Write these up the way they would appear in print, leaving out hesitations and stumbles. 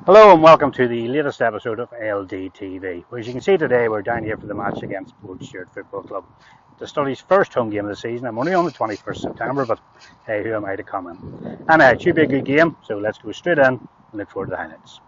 Hello and welcome to the latest episode of LDTV. Well, as you can see today, we're down here for the match against Port Stewart Football Club. Distillery's first home game of the season. I'm only on the 21st September, but hey, who am I to comment? Anyway, it should be a good game, so let's go straight in and look forward to the highlights.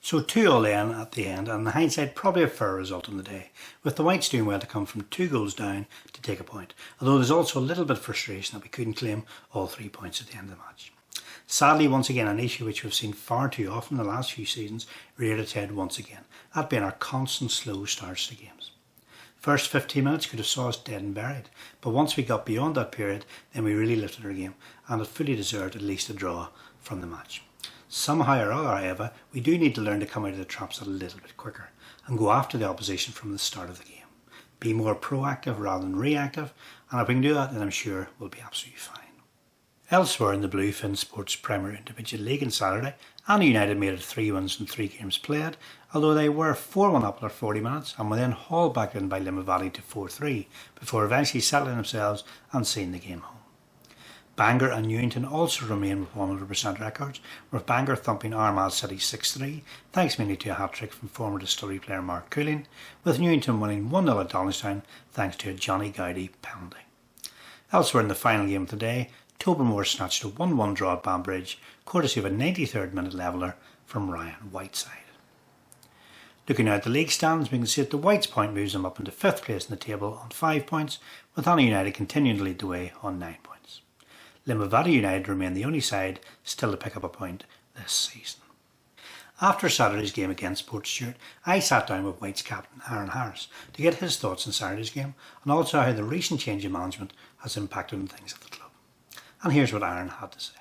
So 2-2 then at the end, and in hindsight probably a fair result on the day, with the Whites doing well to come from 2 goals down to take a point, although there's also a little bit of frustration that we couldn't claim all 3 points at the end of the match. Sadly, once again, an issue which we've seen far too often in the last few seasons reared its head once again, that being our constant slow starts to games. First 15 minutes could have saw us dead and buried, but once we got beyond that period, then we really lifted our game, and it fully deserved at least a draw from the match. Somehow or other, however, we do need to learn to come out of the traps a little bit quicker, and go after the opposition from the start of the game. Be more proactive rather than reactive, and if we can do that, then I'm sure we'll be absolutely fine. Elsewhere in the Bluefin Sports Premier Individual League on Saturday, Anna United made it 3 wins from 3 games played, although they were 4-1 up after 40 minutes and were then hauled back in by Limavady to 4-3 before eventually settling themselves and seeing the game home. Bangor and Newington also remain with 100% records, with Bangor thumping Armagh City 6-3, thanks mainly to a hat-trick from former Distillery player Mark Cooling, with Newington winning 1-0 at Donaldstown thanks to a Johnny Gowdy penalty. Elsewhere in the final game of the day, Tobermore snatched a 1-1 draw at Banbridge, courtesy of a 93rd minute leveller from Ryan Whiteside. Looking now at the league standings, we can see that the Whites point moves them up into 5th place in the table on 5 points, with Anna United continuing to lead the way on 9 points. Limavady United remain the only side still to pick up a point this season. After Saturday's game against Port Stewart, I sat down with Whites captain Aaron Harris to get his thoughts on Saturday's game and also how the recent change in management has impacted on things at the club. And here's what Aaron had to say.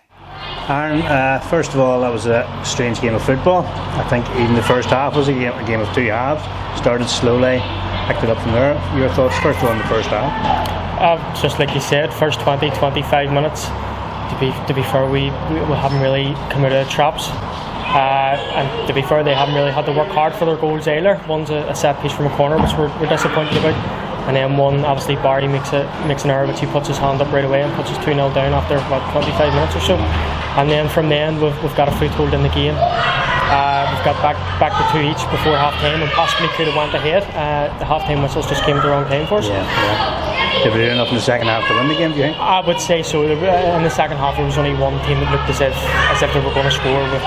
Aaron, first of all, that was a strange game of football. I think even the first half was a game of 2 halves. Started slowly, picked it up from there. Your thoughts first of all on the first half? Just like you said, first 20-25 minutes. To be fair, we haven't really come out of the traps. And to be fair, they haven't really had to work hard for their goals either. One's a set piece from a corner, which we're disappointed about. And then one, obviously Barry makes an error, which he puts his hand up right away and puts us 2-0 down after about 25 minutes or so. And then from then we've got a foothold in the game. We've got back to 2 each before half time and possibly could have went ahead. The half time whistles just came at the wrong time for us. Yeah. Did we do enough in the second half to win the game, do you think? I would say so. In the second half there was only one team that looked as if they were going to score, with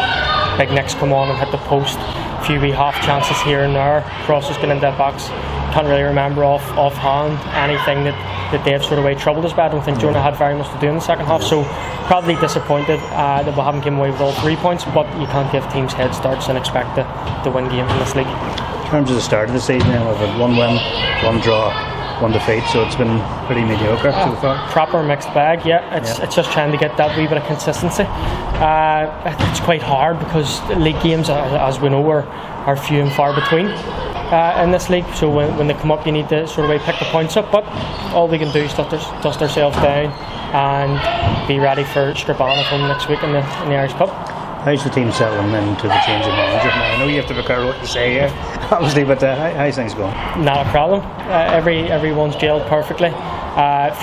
Big Nick's come on and hit the post. A few wee half chances here and there. Crosses been in that box. Can't really remember offhand anything that they've sort of way troubled us, but I don't think Jonah had very much to do in the second half, so probably disappointed that we haven't come away with all 3 points, but you can't give teams head starts and expect to win games in this league. In terms of the start of the season, we've had 1 win, 1 draw, 1 defeat, so it's been pretty mediocre so far. Proper mixed bag, it's just trying to get that wee bit of consistency. It's quite hard because league games, as we know, are few and far between in this league, so when they come up you need to sort of pick the points up, but all we can do is dust ourselves down and be ready for Strabane at home next week in the Irish Cup. How's the team settling into the change of manager? Now, I know you have to be careful what you say here, obviously, but how's things going? Not a problem. Everyone's gelled perfectly.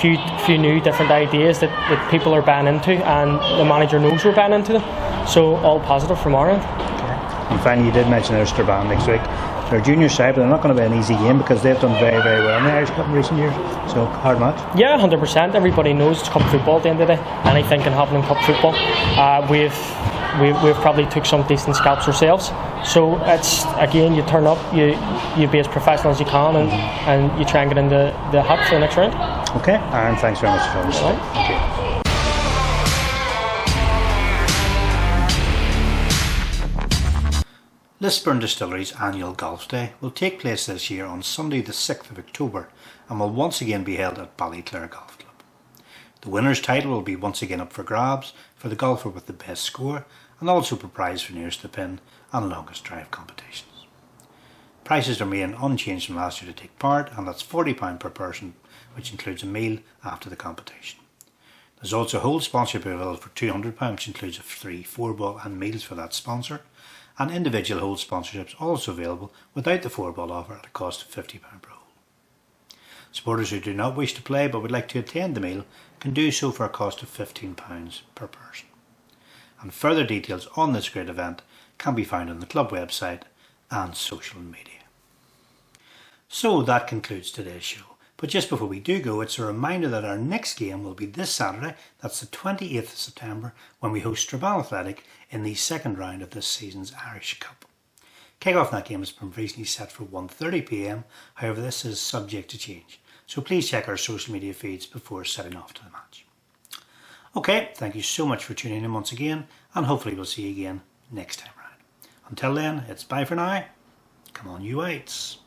Few new different ideas that people are buying into, and the manager knows we're buying into them, so all positive from our end. Okay. And finally, you did mention there's Strabane next week. They're a junior side, but they're not going to be an easy game because they've done very, very well in the Irish Cup in recent years. So, hard match. Yeah, 100%. Everybody knows it's cup football at the end of the day. Anything can happen in cup football. We've probably took some decent scalps ourselves. So it's, again, you turn up, you be as professional as you can, and you try and get in the hat for the next round. Okay, Aaron, thanks very much for joining us. Right. Thank you. Lisburn Distillery's annual Golf Day will take place this year on Sunday the 6th of October and will once again be held at Ballyclare Golf Club. The winner's title will be once again up for grabs for the golfer with the best score, and also for prize for nearest the pin and longest drive competitions. Prices remain unchanged from last year to take part, and that's £40 per person, which includes a meal after the competition. There's also a whole sponsorship available for £200, which includes a free 4-ball and meals for that sponsor, and individual hold sponsorships also available without the 4-ball offer at a cost of £50 per hole. Supporters who do not wish to play but would like to attend the meal can do so for a cost of £15 per person. And further details on this great event can be found on the club website and social media. So that concludes today's show. But just before we do go, it's a reminder that our next game will be this Saturday, that's the 28th of September, when we host Strabane Athletic in the second round of this season's Irish Cup. Kick-off in that game has been recently set for 1:30pm, however this is subject to change, so please check our social media feeds before setting off to the match. Okay, thank you so much for tuning in once again, and hopefully we'll see you again next time round. Until then, it's bye for now. Come on you Whites.